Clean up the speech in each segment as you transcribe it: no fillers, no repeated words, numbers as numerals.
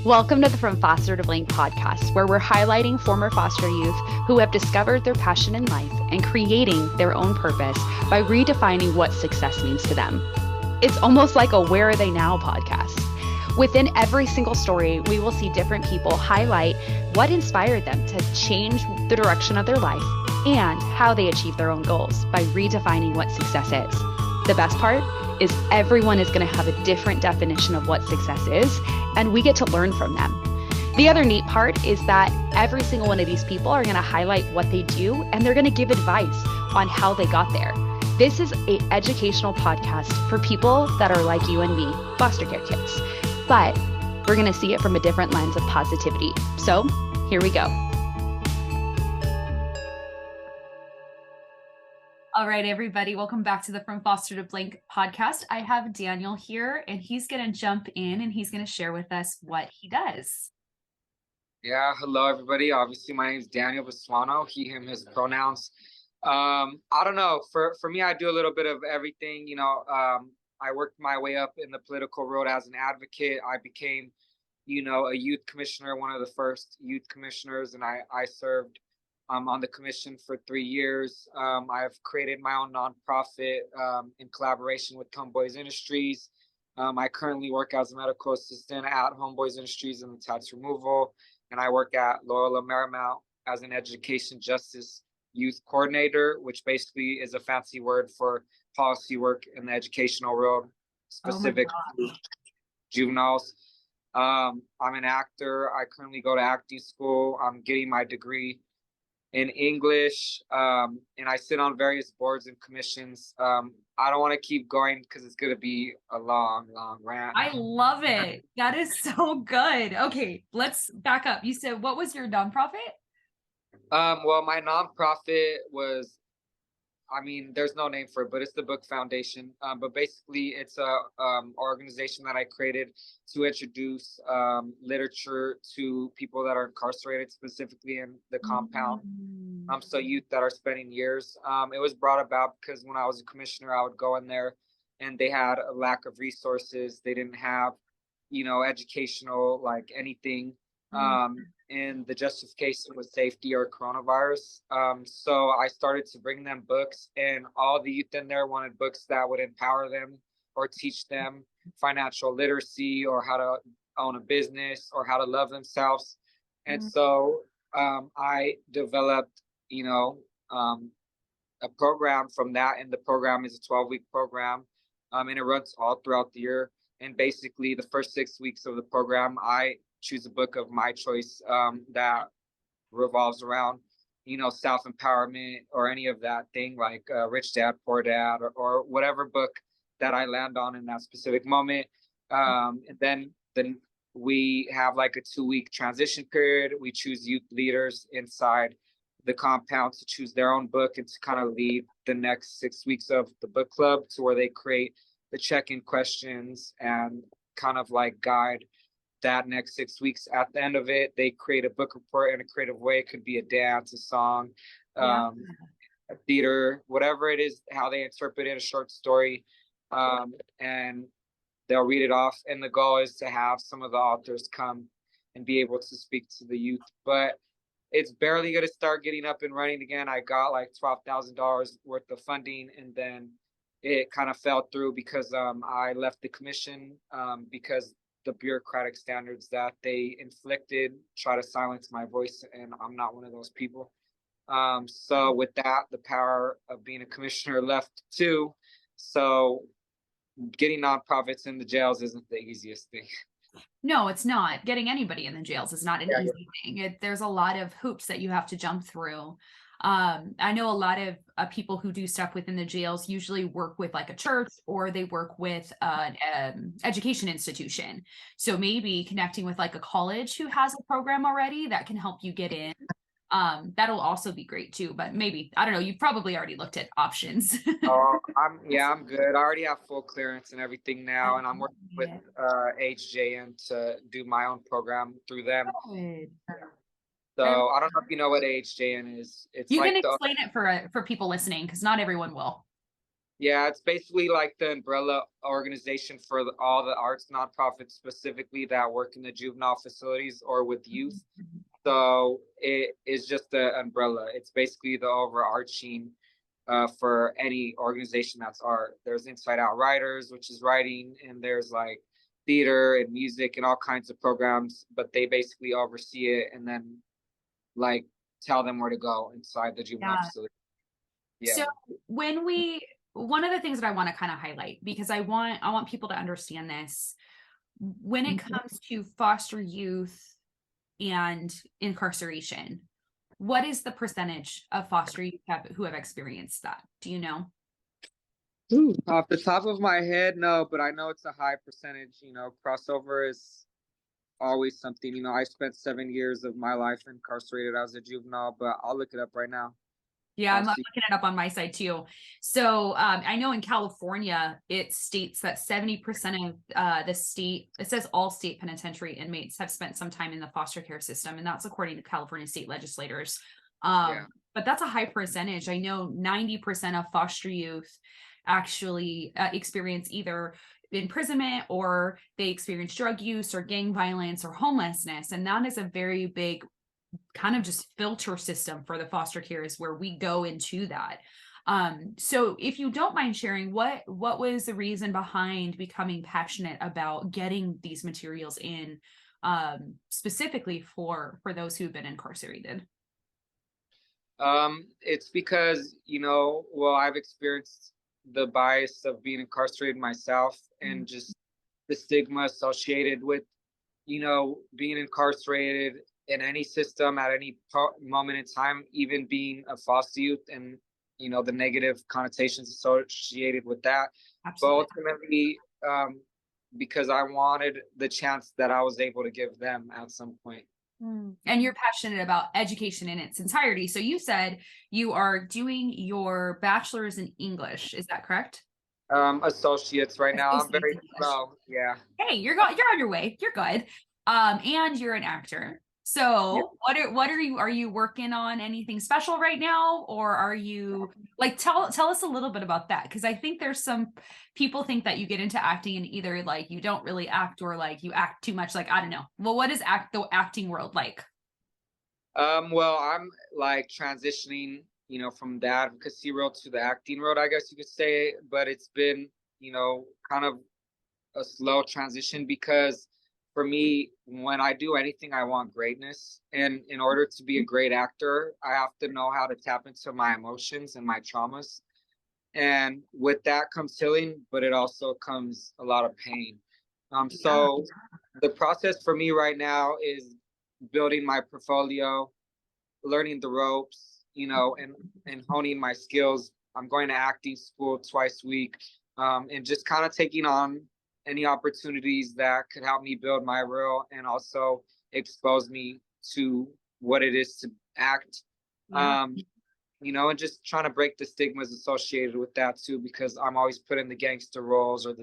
Welcome to the From Foster to Blank podcast, where we're highlighting former foster youth who have discovered their passion in life and creating their own purpose by redefining what success means to them. It's almost like a Where Are They Now podcast. Within every single story, we will see different people highlight what inspired them to change the direction of their life and how they achieve their own goals by redefining what success is. The best part is everyone is going to have a different definition of what success is, and we get to learn from them. The other neat part is that every single one of these people are going to highlight what they do, and they're going to give advice on how they got there. This is an educational podcast for people that are like you and me, foster care kids, but we're going to see it from a different lens of positivity. So here we go. All right, everybody, welcome back to the From Foster to Blank podcast. I have Daniel here, and he's going to jump in and he's going to share with us what he does. Yeah, hello, everybody. Obviously, my name is Daniel Basuano, he, him, his pronouns. I don't know. For me, I do a little bit of everything. I worked my way up in the political road as an advocate. I became, a youth commissioner, one of the first youth commissioners, and I served on the commission for 3 years. I've created my own nonprofit in collaboration with Homeboys Industries. I currently work as a medical assistant at Homeboys Industries in the tax removal, and I work at Loyola Marymount as an education justice youth coordinator, which basically is a fancy word for policy work in the educational world, specific to juveniles. I'm an actor. I currently go to acting school. I'm getting my degree in English, and I sit on various boards and commissions. I don't want to keep going because it's going to be a long rant. I love it. That is so good. Okay, let's back up. You said, what was your nonprofit? Well, my nonprofit was, there's no name for it, but it's the Book Foundation. But basically, it's a organization that I created to introduce literature to people that are incarcerated, specifically in the compound. So youth that are spending years. It was brought about because when I was a commissioner, I would go in there and they had a lack of resources. They didn't have, educational, like anything. And the justification was safety or coronavirus. So I started to bring them books, and all the youth in there wanted books that would empower them or teach them financial literacy or how to own a business or how to love themselves. And so I developed, a program from that. And the program is a 12-week program, and it runs all throughout the year. And basically the first 6 weeks of the program, I choose a book of my choice that revolves around, self-empowerment or any of that thing, like Rich Dad, Poor Dad, or whatever book that I land on in that specific moment. And then we have like a 2-week transition period. We choose youth leaders inside the compound to choose their own book and to kind of lead the next 6 weeks of the book club, to where they create the check-in questions and kind of like guide that next 6 weeks. At the end of it, they create a book report in a creative way. It could be a dance, a song, a theater, whatever it is, how they interpret it, a short story, and they'll read it off. And the goal is to have some of the authors come and be able to speak to the youth. But it's barely going to start getting up and running again. I got like $12,000 worth of funding, and then it kind of fell through because I left the commission because the bureaucratic standards that they inflicted try to silence my voice, and I'm not one of those people. So with that, the power of being a commissioner left too. So getting nonprofits in the jails isn't the easiest thing. No, it's not. Getting anybody in the jails is not an easy thing. There's a lot of hoops that you have to jump through. I know a lot of people who do stuff within the jails usually work with like a church, or they work with an education institution. So maybe connecting with like a college who has a program already that can help you get in. That'll also be great too, but maybe, I don't know, you've probably already looked at options. I'm good. I already have full clearance and everything now, and I'm working with HJN to do my own program through them. Good. So I don't know if you know what HJN is. It's you like can explain it for people listening, because not everyone will. Yeah, it's basically like the umbrella organization for all the arts nonprofits specifically that work in the juvenile facilities or with youth. So it is just the umbrella. It's basically the overarching for any organization that's art. There's Inside Out Writers, which is writing, and there's like theater and music and all kinds of programs, but they basically oversee it and then like tell them where to go inside the juvenile Yeah. facility. So Yeah. one of the things that I want to kind of highlight, because I want people to understand this, when it comes to foster youth and incarceration, what is the percentage of foster youth who have experienced that? Do you know? Off the top of my head, no, but I know it's a high percentage. Crossover is always something. I spent 7 years of my life incarcerated as a juvenile, but I'll look it up right now. Yeah, I'll I'm see. looking it up on my side too. So I know in California, it states that 70% of the state, it says all state penitentiary inmates have spent some time in the foster care system, and that's according to California state legislators. Yeah. But that's a high percentage. I know 90% of foster youth actually experience either imprisonment, or they experience drug use or gang violence or homelessness. And that is a very big kind of just filter system for the foster care, is where we go into that. So if you don't mind sharing, what was the reason behind becoming passionate about getting these materials in, specifically for those who've been incarcerated? It's because, well, I've experienced the bias of being incarcerated myself and just the stigma associated with, being incarcerated in any system at any moment in time, even being a foster youth, and the negative connotations associated with that. Absolutely. But ultimately, because I wanted the chance that I was able to give them at some point. And you're passionate about education in its entirety. So you said you are doing your bachelor's in English. Is that correct? Associates right now. I'm very slow. Yeah. Hey, you're on your way. You're good. And you're an actor. So are you working on anything special right now? Or are you like, tell us a little bit about that. Cause I think there's some people think that you get into acting and either like you don't really act, or like you act too much. Like, I don't know. Well, what is the acting world like? Well, I'm like transitioning, from the advocacy road to the acting road, I guess you could say, but it's been, kind of a slow transition because for me, when I do anything, I want greatness. And in order to be a great actor, I have to know how to tap into my emotions and my traumas. And with that comes healing, but it also comes a lot of pain. So the process for me right now is building my portfolio, learning the ropes, and honing my skills. I'm going to acting school twice a week, and just kind of taking on any opportunities that could help me build my role and also expose me to what it is to act. And just trying to break the stigmas associated with that too, because I'm always put in the gangster roles or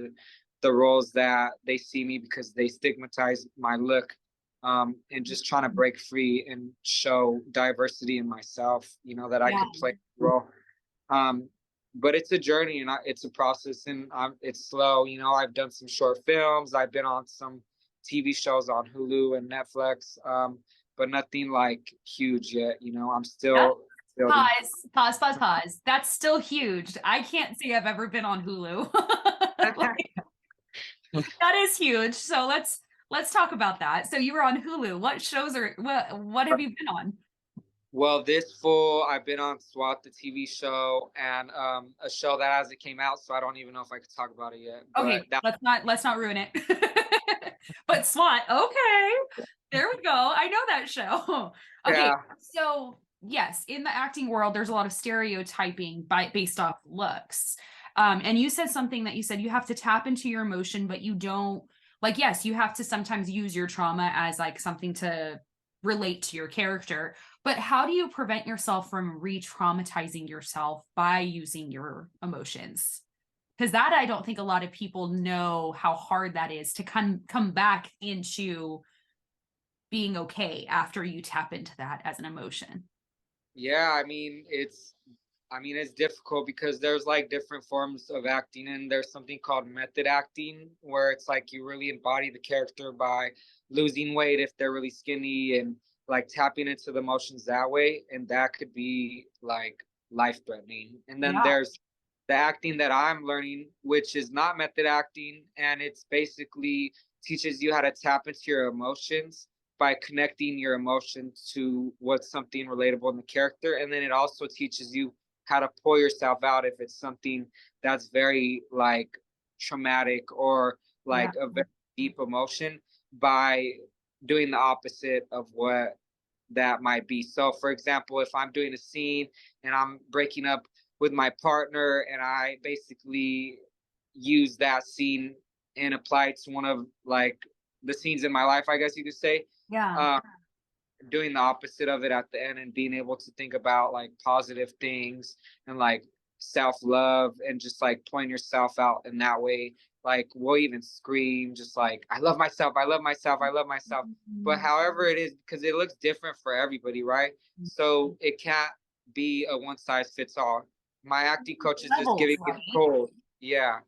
the roles that they see me because they stigmatize my look. And just trying to break free and show diversity in myself, that I could play a role. But it's a journey and it's a process, and it's slow. I've done some short films. I've been on some TV shows on Hulu and Netflix, but nothing like huge yet. I'm still building. Pause. That's still huge. I can't say I've ever been on Hulu. That is huge. So let's talk about that. So you were on Hulu. What shows what have you been on? Well, this fall I've been on SWAT, the TV show, and a show that hasn't came out, so I don't even know if I could talk about it yet. Okay, let's not ruin it. But SWAT, okay. There we go. I know that show. Okay, yeah. So yes, in the acting world, there's a lot of stereotyping based off looks. And you said something that you said you have to tap into your emotion, but you don't, like, yes, you have to sometimes use your trauma as like something to relate to your character, but how do you prevent yourself from re-traumatizing yourself by using your emotions? Because that, I don't think a lot of people know how hard that is to come back into being okay after you tap into that as an emotion. Yeah, I mean, it's I mean, it's difficult because there's like different forms of acting, and there's something called method acting where it's like you really embody the character by losing weight if they're really skinny, and like tapping into the emotions that way. And that could be like life threatening. And then Yeah. there's the acting that I'm learning, which is not method acting. And it's basically teaches you how to tap into your emotions by connecting your emotions to what's something relatable in the character. And then it also teaches you how to pull yourself out if it's something that's very like traumatic or like Yeah. a very deep emotion by doing the opposite of what that might be. So for example, if I'm doing a scene and I'm breaking up with my partner and I basically use that scene and apply it to one of like the scenes in my life, I guess you could say, Yeah. um, doing the opposite of it at the end and being able to think about like positive things and like self-love and just like pulling yourself out in that way. Like we'll even scream just like, I love myself, I love myself, I love myself. But however it is, because it looks different for everybody, right? So it can't be a one size fits all. My acting coach is just Levels, giving me right? tools. Yeah.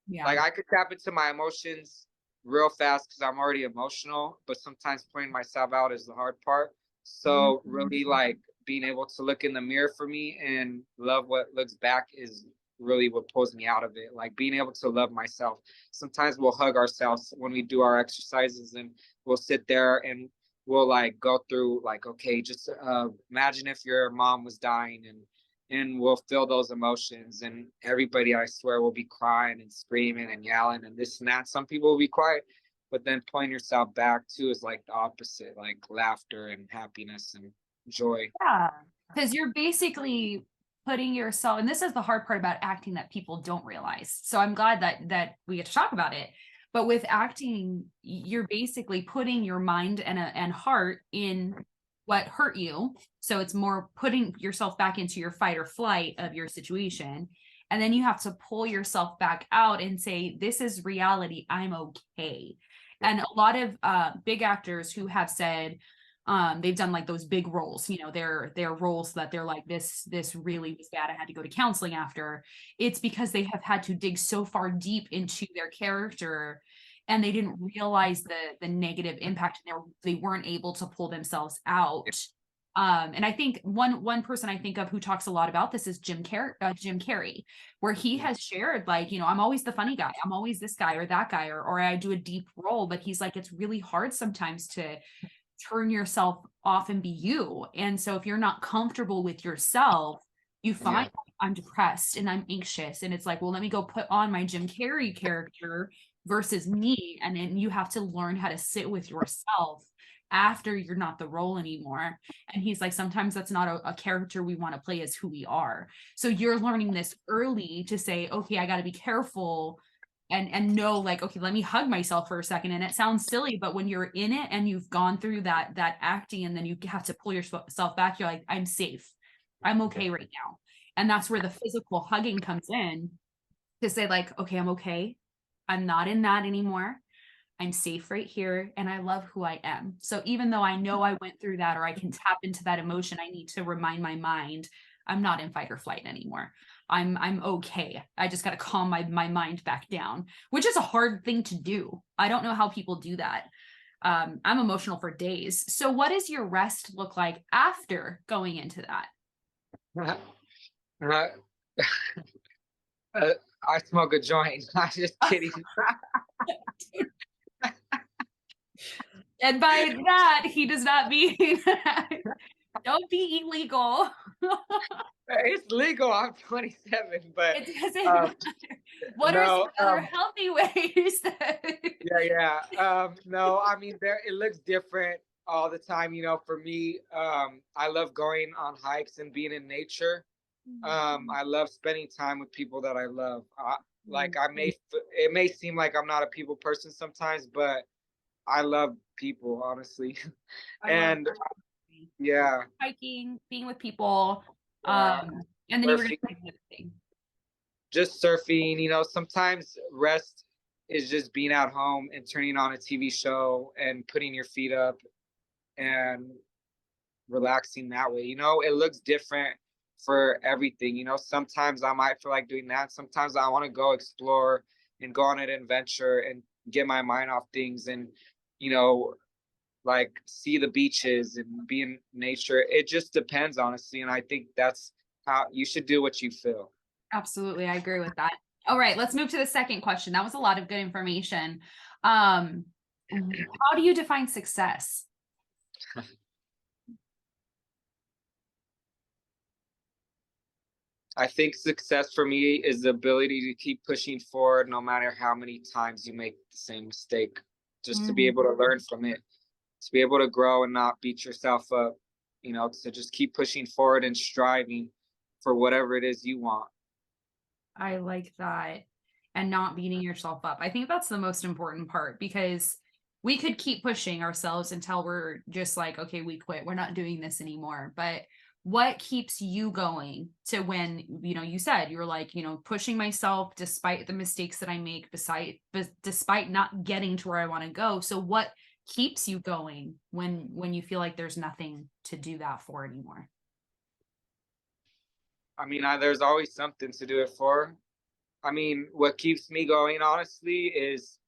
Yeah. Like I could tap into my emotions real fast because I'm already emotional, but sometimes putting myself out is the hard part. So really like being able to look in the mirror for me and love what looks back is really what pulls me out of it. Like being able to love myself. Sometimes we'll hug ourselves when we do our exercises, and we'll sit there and we'll like go through like, okay, just imagine if your mom was dying, and we'll feel those emotions, and everybody, I swear, will be crying and screaming and yelling and this and that. Some people will be quiet, but then pulling yourself back too is like the opposite, like laughter and happiness and joy. Yeah. Because you're basically putting yourself, and this is the hard part about acting that people don't realize. So I'm glad that we get to talk about it. But with acting, you're basically putting your mind and heart in what hurt you. So it's more putting yourself back into your fight or flight of your situation. And then you have to pull yourself back out and say, this is reality. I'm okay. And a lot of big actors who have said, they've done like those big roles, you know, their roles that they're like, this really was bad, I had to go to counseling after. It's because they have had to dig so far deep into their character, and they didn't realize the negative impact, and they weren't able to pull themselves out. And I think one person I think of who talks a lot about this is Jim Carrey, where he has shared like, you know, I'm always the funny guy, I'm always this guy or that guy, or I do a deep role, but he's like, it's really hard sometimes to turn yourself off and be you. And so if you're not comfortable with yourself, you find I'm depressed and I'm anxious, and it's like, well, let me go put on my Jim Carrey character versus me. And then you have to learn how to sit with yourself after you're not the role anymore. And he's like, sometimes that's not a character we want to play, as who we are. So you're learning this early to say, okay, I got to be careful and know like, okay, let me hug myself for a second. And it sounds silly, but when you're in it and you've gone through that acting, and then you have to pull yourself back, you're like, I'm safe, I'm okay right now. And that's where the physical hugging comes in, to say like, okay, I'm okay, I'm not in that anymore, I'm safe right here, and I love who I am. So even though I know I went through that, or I can tap into that emotion, I need to remind my mind I'm not in fight or flight anymore. I'm okay. I just got to calm my mind back down, which is a hard thing to do. I don't know how people do that. I'm emotional for days. So what does your rest look like after going into that? I smoke a joint. I'm just kidding. And by that, he does not mean don't be illegal. It's legal. I'm 27, but it doesn't matter. What are some other healthy ways? No, I mean, it looks different all the time. You know, for me, I love going on hikes and being in nature. I love spending time with people that I love. Like it may seem like I'm not a people person sometimes, but I love people, honestly. And yeah, hiking, being with people, and then you were gonna say another thing. Just surfing. You know, sometimes rest is just being at home and turning on a TV show and putting your feet up and relaxing that way. You know, it looks different for everything. You know, sometimes I might feel like doing that. Sometimes I want to go explore and go on an adventure and get my mind off things and, you know, like see the beaches and be in nature. It just depends, honestly. And I think that's how you should do what you feel. Absolutely. I agree with that. All right, let's move to the second question. That was a lot of good information. How do you define success? I think success for me is the ability to keep pushing forward no matter how many times you make the same mistake, just to be able to learn from it, to be able to grow and not beat yourself up, you know, to just keep pushing forward and striving for whatever it is you want. I like that. And not beating yourself up. I think that's the most important part, because we could keep pushing ourselves until we're just like, okay, we quit. We're not doing this anymore. But what keeps you going to when, you know, you said you're like, you know, pushing myself despite the mistakes that I make, despite not getting to where I want to go. So what keeps you going when you feel like there's nothing to do that for anymore? I mean, there's always something to do it for. I mean, what keeps me going, honestly, is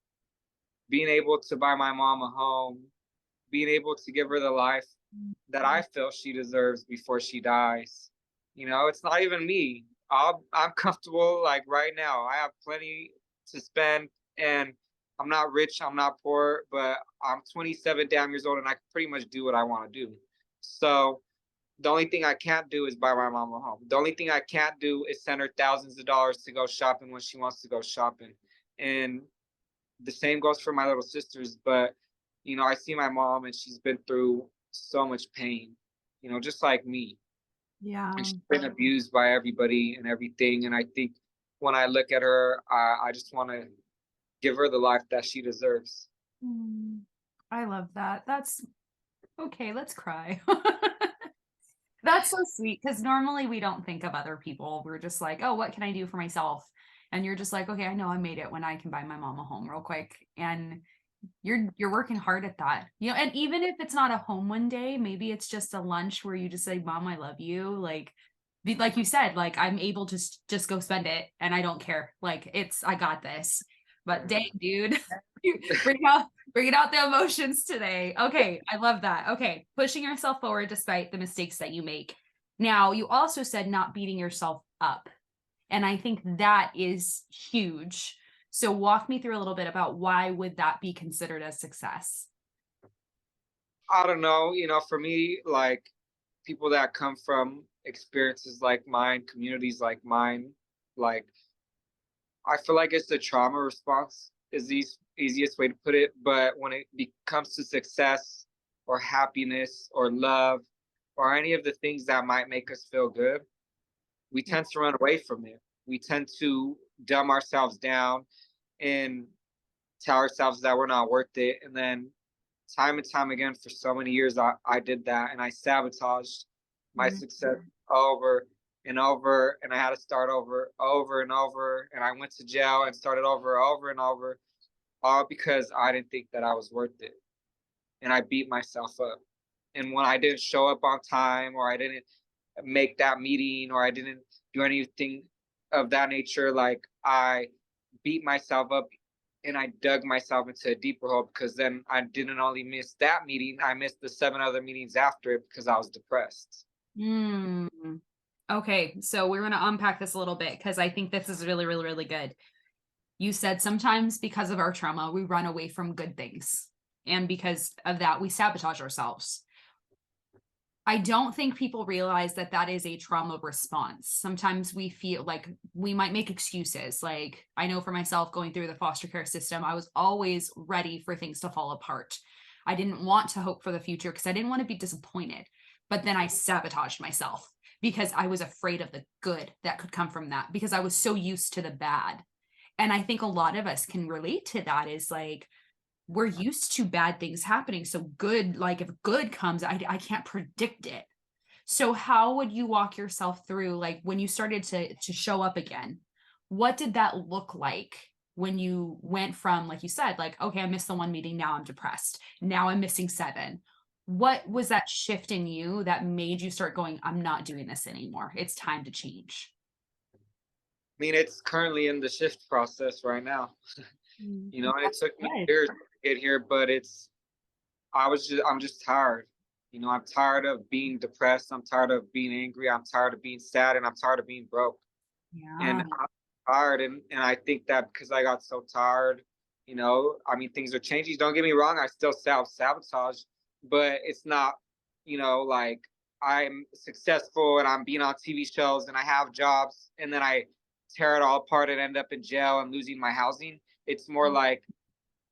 being able to buy my mom a home, being able to give her the life that I feel she deserves before she dies. You know, it's not even me. I'm comfortable like right now. I have plenty to spend, and I'm not rich, I'm not poor, but I'm 27 damn years old and I can pretty much do what I want to do. So the only thing I can't do is buy my mom a home. The only thing I can't do is send her thousands of dollars to go shopping when she wants to go shopping. And the same goes for my little sisters. But, you know, I see my mom and she's been through so much pain, you know, just like me. Yeah. And she's been abused by everybody and everything. And I think when I look at her, I just want to give her the life that she deserves. I love that. That's okay. Let's cry. That's so sweet, because normally we don't think of other people. We're just like, oh, what can I do for myself? And you're just like, okay, I know I made it when I can buy my mom a home real quick. And you're working hard at that. You know, and even if it's not a home one day, maybe it's just a lunch where you just say, Mom, I love you. Like you said, like I'm able to just go spend it and I don't care. Like I got this. But dang, dude, bring out the emotions today. Okay, I love that. Okay, pushing yourself forward despite the mistakes that you make. Now, you also said not beating yourself up. And I think that is huge. So walk me through a little bit about why would that be considered a success? I don't know, you know, for me, like people that come from experiences like mine, communities like mine, like I feel like it's the trauma response is the easiest way to put it. But when it comes to success or happiness or love or any of the things that might make us feel good, we tend to run away from it. We tend to dumb ourselves down and tell ourselves that we're not worth it. And then time and time again, for so many years, I did that and I sabotaged my success over and over. And I had to start over and over. And I went to jail and started over and over, all because I didn't think that I was worth it. And I beat myself up. And when I didn't show up on time, or I didn't make that meeting, or I didn't do anything of that nature, like I beat myself up and I dug myself into a deeper hole, because then I didn't only miss that meeting, I missed the 7 other meetings after it because I was depressed. Okay, so we're going to unpack this a little bit, because I think this is really, really, really good. You said sometimes because of our trauma, we run away from good things. And because of that, we sabotage ourselves. I don't think people realize that that is a trauma response. Sometimes we feel like we might make excuses. Like I know for myself, going through the foster care system, I was always ready for things to fall apart. I didn't want to hope for the future because I didn't want to be disappointed. But then I sabotaged myself because I was afraid of the good that could come from that, because I was so used to the bad. And I think a lot of us can relate to that, is like, we're used to bad things happening. So good, like if good comes, I can't predict it. So how would you walk yourself through, like when you started to show up again, what did that look like when you went from, like you said, like, okay, I missed the one meeting, now I'm depressed, now I'm missing 7. what was that shift in you that made you start going, I'm not doing this anymore. It's time to change? I mean, it's currently in the shift process right now. You know, and it took me Good. years to get here, but I'm just tired. You know, I'm tired of being depressed. I'm tired of being angry. I'm tired of being sad, and I'm tired of being broke. And Yeah. I'm tired, and I think that because I got so tired, you know, I mean, things are changing. Don't get me wrong, I still self-sabotage, but it's not, you know, like I'm successful and I'm being on TV shows and I have jobs, and then I tear it all apart and end up in jail and losing my housing. It's more like,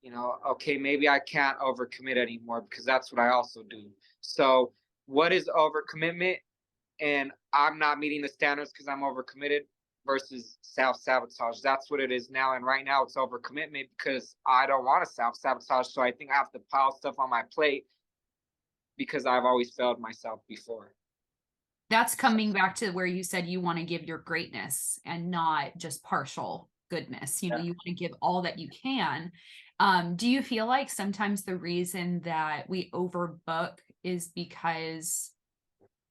you know, okay, maybe I can't overcommit anymore because that's what I also do. So, what is overcommitment? And I'm not meeting the standards because I'm overcommitted versus self-sabotage. That's what it is now. And right now it's overcommitment because I don't want to self-sabotage. So I think I have to pile stuff on my plate because I've always failed myself before. That's coming back to where you said you want to give your greatness and not just partial goodness. You know, Yeah. you want to give all that you can. Do you feel like sometimes the reason that we overbook is because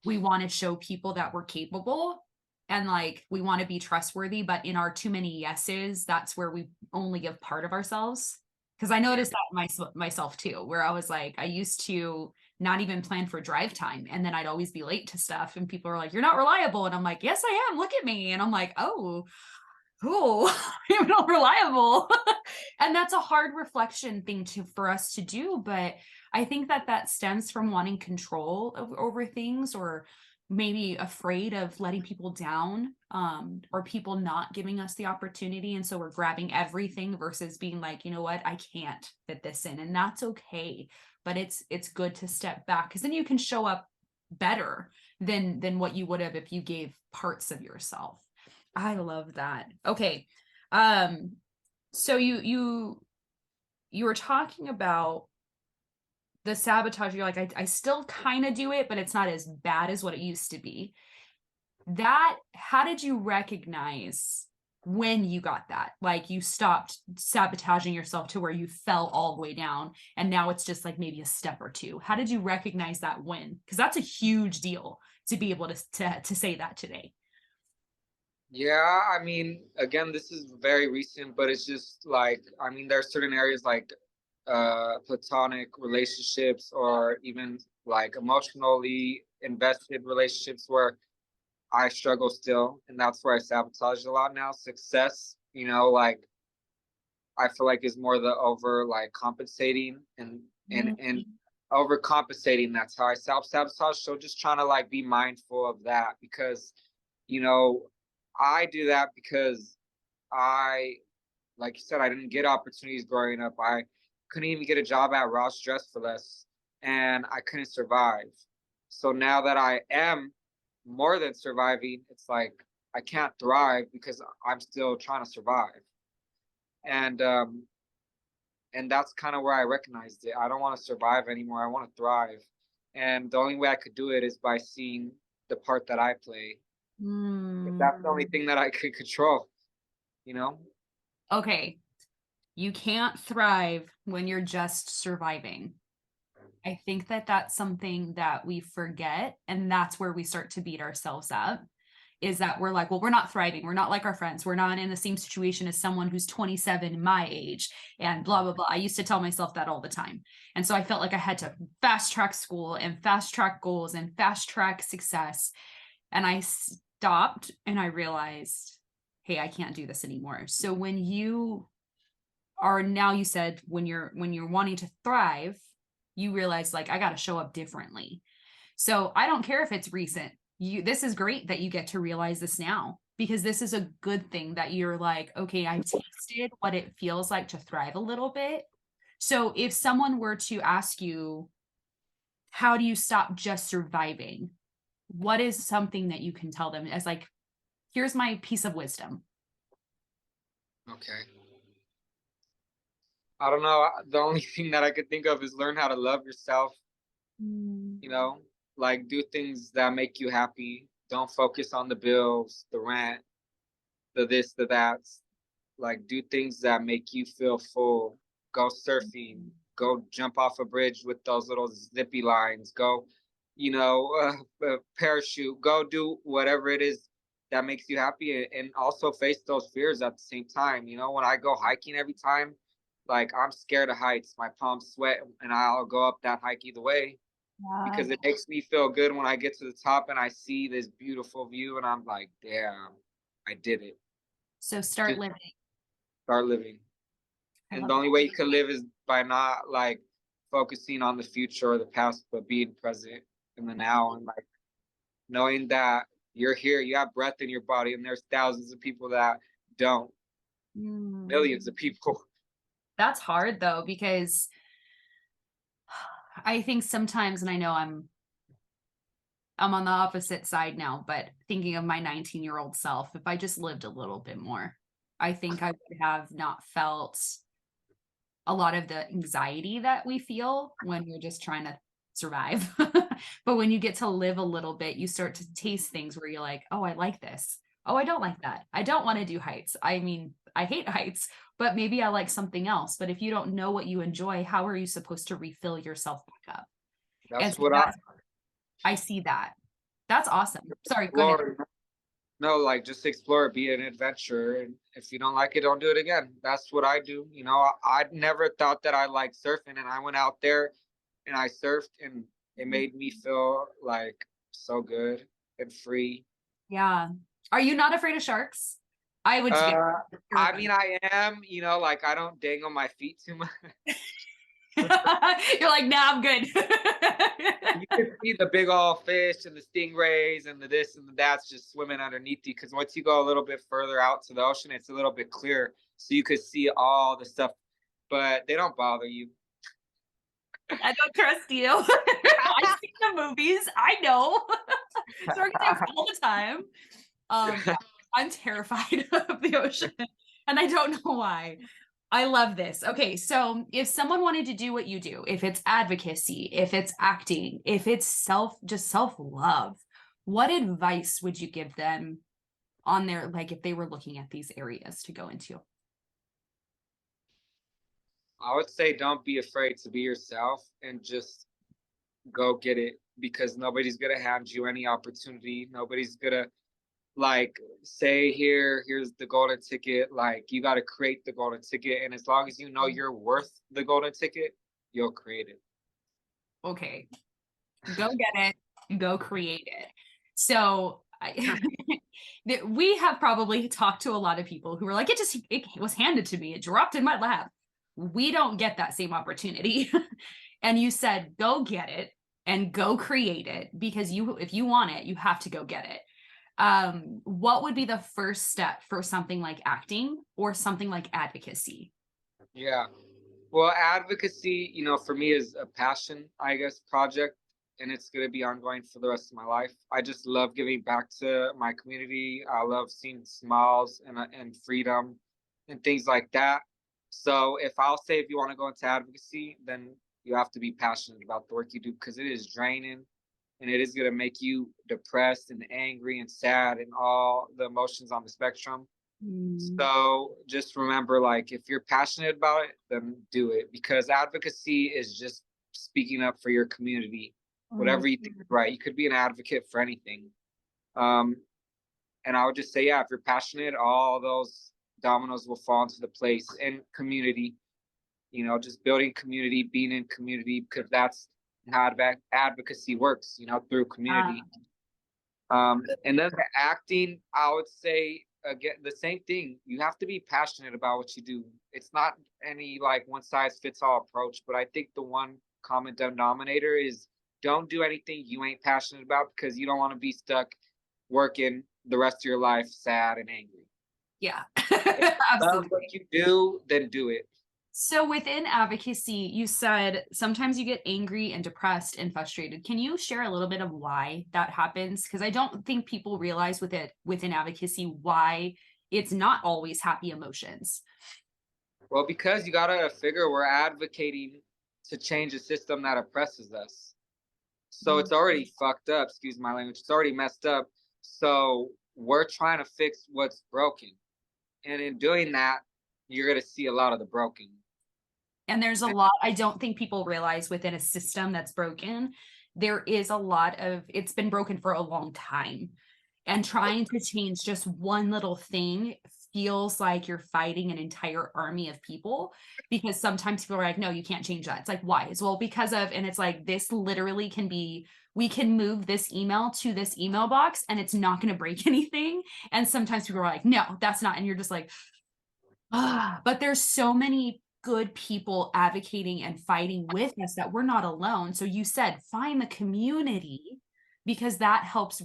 we want to show people that we're capable and like we want to be trustworthy, but in our too many yeses, that's where we only give part of ourselves? Because I noticed that myself too, where I was like, I used to not even plan for drive time, and then I'd always be late to stuff, and people are like, "You're not reliable," and I'm like, "Yes, I am. Look at me," and I'm like, "Oh, I'm not reliable." And that's a hard reflection thing for us to do, but I think that stems from wanting control over things, or maybe afraid of letting people down, or people not giving us the opportunity, and so we're grabbing everything versus being like, you know what, I can't fit this in, and that's okay. But it's good to step back, because then you can show up better than what you would have if you gave parts of yourself. I love that. Okay. So you were talking about the sabotage. You're like, I still kind of do it, but it's not as bad as what it used to be. How did you recognize when you got that? Like you stopped sabotaging yourself to where you fell all the way down, and now it's just like maybe a step or two. How did you recognize that when? Because that's a huge deal to be able to say that today. Yeah, I mean, again, this is very recent, but it's just like, I mean, there are certain areas like platonic relationships or even like emotionally invested relationships where I struggle still, and that's where I sabotage a lot now. Success, you know, like I feel like is more the over like compensating and overcompensating. That's how I self-sabotage. So just trying to like be mindful of that because, you know, I do that because I, like you said, I didn't get opportunities growing up. I couldn't even get a job at Ross Dress for Less, and I couldn't survive. So now that I am more than surviving, it's like I can't thrive because I'm still trying to survive. And um and that's kind of where I recognized it. I don't want to survive anymore. I want to thrive. And the only way I could do it is by seeing the part that I play. That's the only thing that I could control, you know? Okay. You can't thrive when you're just surviving. I think that's something that we forget, and that's where we start to beat ourselves up, is that we're like, well, we're not thriving. We're not like our friends. We're not in the same situation as someone who's 27 my age, and blah, blah, blah. I used to tell myself that all the time. And so I felt like I had to fast track school and fast track goals and fast track success. And I stopped and I realized, hey, I can't do this anymore. So when you are now, you said when you're wanting to thrive, you realize like I got to show up differently. So I don't care if it's recent. This is great that you get to realize this now, because this is a good thing that you're like, okay, I've tasted what it feels like to thrive a little bit. So if someone were to ask you, how do you stop just surviving? What is something that you can tell them as like, here's my piece of wisdom? Okay. I don't know. The only thing that I could think of is learn how to love yourself, you know, like do things that make you happy. Don't focus on the bills, the rent, the this, the that. Like do things that make you feel full. Go surfing, go jump off a bridge with those little zippy lines, go, parachute, go do whatever it is that makes you happy, and also face those fears at the same time. When I go hiking every time, like, I'm scared of heights, my palms sweat, and I'll go up that hike either way because it makes me feel good when I get to the top and I see this beautiful view and I'm like, damn, I did it. So start living. Start living. And the only way you can live is by not like focusing on the future or the past, but being present in the now, and like knowing that you're here, you have breath in your body, and there's thousands of people that don't. Millions of people. That's hard though, because I think sometimes, and I know I'm on the opposite side now, but thinking of my 19-year-old self, if I just lived a little bit more, I think I would have not felt a lot of the anxiety that we feel when we're just trying to survive. But when you get to live a little bit, you start to taste things where you're like, oh, I like this. Oh, I don't like that. I don't want to do heights. I mean, I hate heights, but maybe I like something else. But if you don't know what you enjoy, how are you supposed to refill yourself back up? That's so what I see that. That's awesome. Sorry, go ahead. No, like, just explore, be an adventurer, and if you don't like it, don't do it again. That's what I do. I never thought that I liked surfing, and I went out there and I surfed, and it made me feel like so good and free. Yeah. Are you not afraid of sharks? I would. I mean, I am. Like, I don't dangle my feet too much. You're like, nah, I'm good. You can see the big old fish and the stingrays and the this and the that's just swimming underneath you, because once you go a little bit further out to the ocean, it's a little bit clearer, so you could see all the stuff, but they don't bother you. I don't trust you. I've seen the movies. I know. Shark attacks all the time. I'm terrified of the ocean, and I don't know why. I love this. Okay, so if someone wanted to do what you do, if it's advocacy, if it's acting, if it's self-love, what advice would you give them on their, like, if they were looking at these areas to go into? I would say don't be afraid to be yourself and just go get it, because nobody's gonna hand you any opportunity. Nobody's gonna like say, here's the golden ticket. Like, you got to create the golden ticket, and as long as you know you're worth the golden ticket, you'll create it. Okay, go get it, go create it. So we have probably talked to a lot of people who were like, it was handed to me, it dropped in my lap. We don't get that same opportunity. And you said, go get it and go create it, because if you want it, you have to go get it. What would be the first step for something like acting or something like advocacy? Yeah. Well, advocacy, for me is a passion, I guess, project, and it's going to be ongoing for the rest of my life. I just love giving back to my community. I love seeing smiles and freedom and things like that. So if you want to go into advocacy, then you have to be passionate about the work you do, because it is draining. And it is going to make you depressed and angry and sad and all the emotions on the spectrum. So just remember, like, if you're passionate about it, then do it, because advocacy is just speaking up for your community, whatever you think is right. You could be an advocate for anything. And I would just say, if you're passionate, all those dominoes will fall into the place. And community, just building community, being in community, because that's how advocacy works, through community. And then the acting, I would say, again, the same thing. You have to be passionate about what you do. It's not any like one size fits all approach, but I think the one common denominator is don't do anything you ain't passionate about, because you don't want to be stuck working the rest of your life sad and angry. Yeah. Absolutely. What you do, then do it. So within advocacy, you said sometimes you get angry and depressed and frustrated. Can you share a little bit of why that happens? Because I don't think people realize within advocacy why it's not always happy emotions. Well, because you got to figure we're advocating to change a system that oppresses us. So it's already fucked up, excuse my language. It's already messed up. So we're trying to fix what's broken. And in doing that, you're going to see a lot of the broken. And there's a lot, I don't think people realize within a system that's broken, there is a lot of, it's been broken for a long time. And trying to change just one little thing feels like you're fighting an entire army of people, because sometimes people are like, no, you can't change that. It's like, why? It's well, because of, and it's like, this literally can be, we can move this email to this email box and it's not going to break anything. And sometimes people are like, no, that's not. And you're just like, but there's so many good people advocating and fighting with us that we're not alone. So you said, find the community, because that helps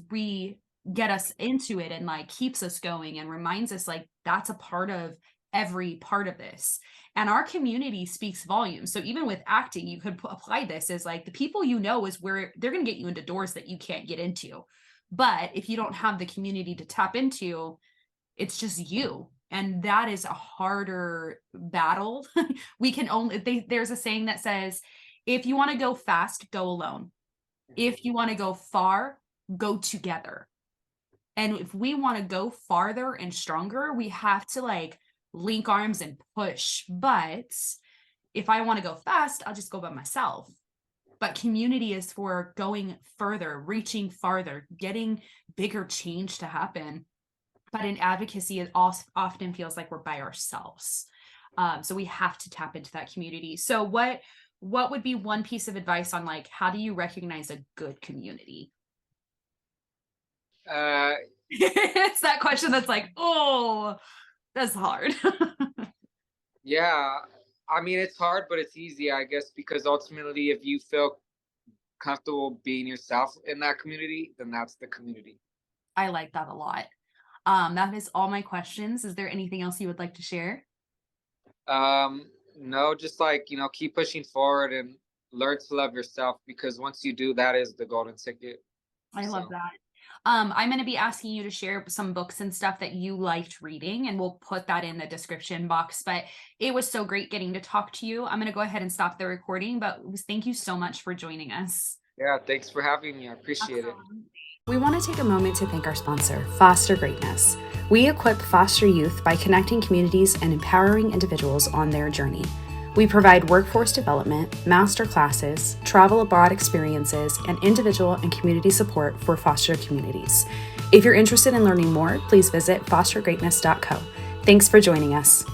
get us into it and like keeps us going and reminds us like that's a part of every part of this. And our community speaks volumes. So even with acting, you could apply this as like the people you know is where they're going to get you into doors that you can't get into. But if you don't have the community to tap into, it's just you. And that is a harder battle. We can only, there's a saying that says, if you want to go fast, go alone. If you want to go far, go together. And if we want to go farther and stronger, we have to like link arms and push. But if I want to go fast, I'll just go by myself. But community is for going further, reaching farther, getting bigger change to happen. But in advocacy, it often feels like we're by ourselves. So we have to tap into that community. So what would be one piece of advice on like, how do you recognize a good community? It's that question that's like, oh, that's hard. Yeah, I mean, it's hard, but it's easy, I guess, because ultimately, if you feel comfortable being yourself in that community, then that's the community. I like that a lot. That is all my questions. Is there anything else you would like to share? No, just like, keep pushing forward and learn to love yourself, because once you do, that is the golden ticket. I love that. I'm going to be asking you to share some books and stuff that you liked reading, and we'll put that in the description box. But it was so great getting to talk to you. I'm going to go ahead and stop the recording, but thank you so much for joining us. Yeah, thanks for having me. I appreciate it. We want to take a moment to thank our sponsor, Foster Greatness. We equip foster youth by connecting communities and empowering individuals on their journey. We provide workforce development, master classes, travel abroad experiences, and individual and community support for foster communities. If you're interested in learning more, please visit fostergreatness.co. Thanks for joining us.